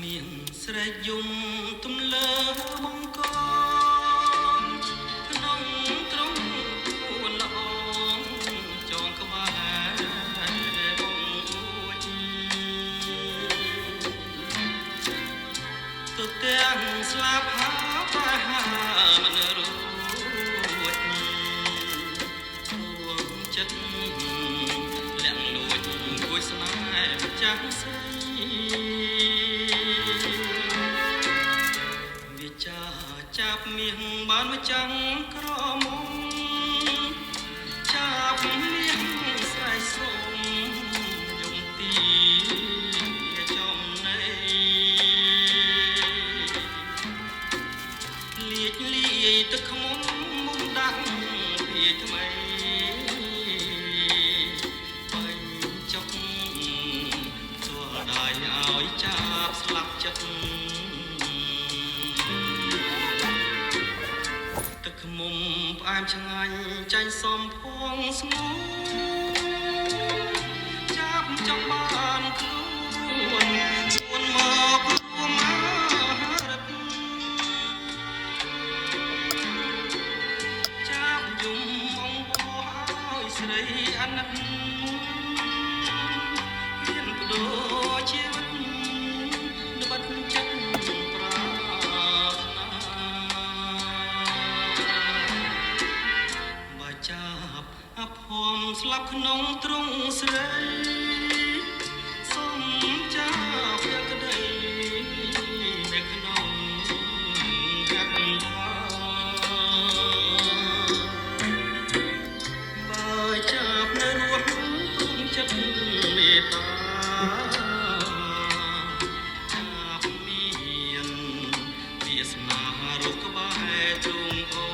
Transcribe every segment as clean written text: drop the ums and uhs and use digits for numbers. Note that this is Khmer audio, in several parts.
មានស្រែកយំទំលើបងកក្នុងត្រង់ពួនល្អចងក្បែរបងអួចទៅទាំងស្លាប់ហើប្រហាមិនរួចរួងចិត្តលាក់លួចគួយស្នេហ៍ម្ចាស់ស្រីចាប់មាសបានមកចាំងក្រមុំចាប់មាសស្រ័យសុំយំទីចំណៃលាចលាយទឹកខ្មុំមុំដាក់ពីថ្មីបាញ់ចុកសួរដាយឲ្យចាប់ស្លាប់ចិត្តមុំផ្អែមឆ្ងាញ់ចាញ់សំភងស្ងួនចាប់ចង់បានខ្លួនជួនមករួមអារិតចាប់យំអង្គបោះឲ្យស្រីអាណិតហ៊ានបដូរជីវិតល្បិតចិត្តចាប់អភ័មស្លាប់ក្នុងទ្រង់ស្រីសុំចាប់យកក្តីនៅក្នុងកាត់ថាបើចាប់នៅរស់ទុំចិត្តមេត្តាចាប់មានវាសនារកក្បែរទ្រង់អូ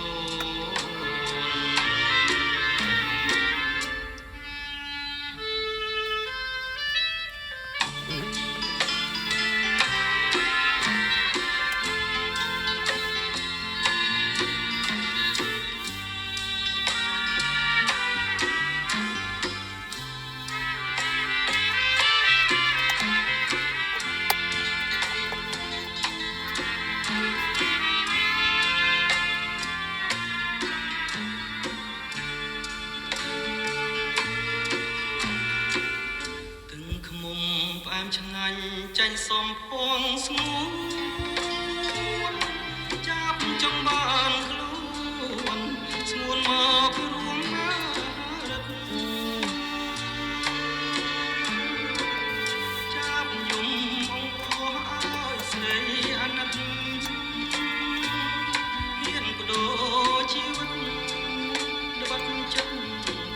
ឆ្ងាញ់ចាញ់សំភងស្ងួនចាប់ចង់បានខ្លួនស្ងួនមករួមអារិតចាប់យំអង្គបោះឲ្យស្រីអាណិតហ៊ានបដូរជីវិតល្បិតចិត្ត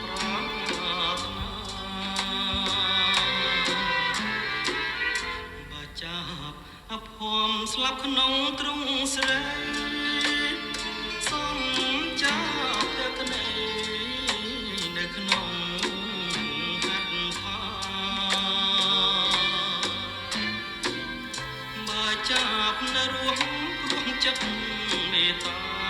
ប្រាថ្នាចាប់អភ័មស្លាប់ក្នុងទ្រង់ស្រីសុំចាប់យកក្តីនៅក្នុងកាត់ថាបើចាប់នៅរស់ព្រោះចិត្តមេត្តា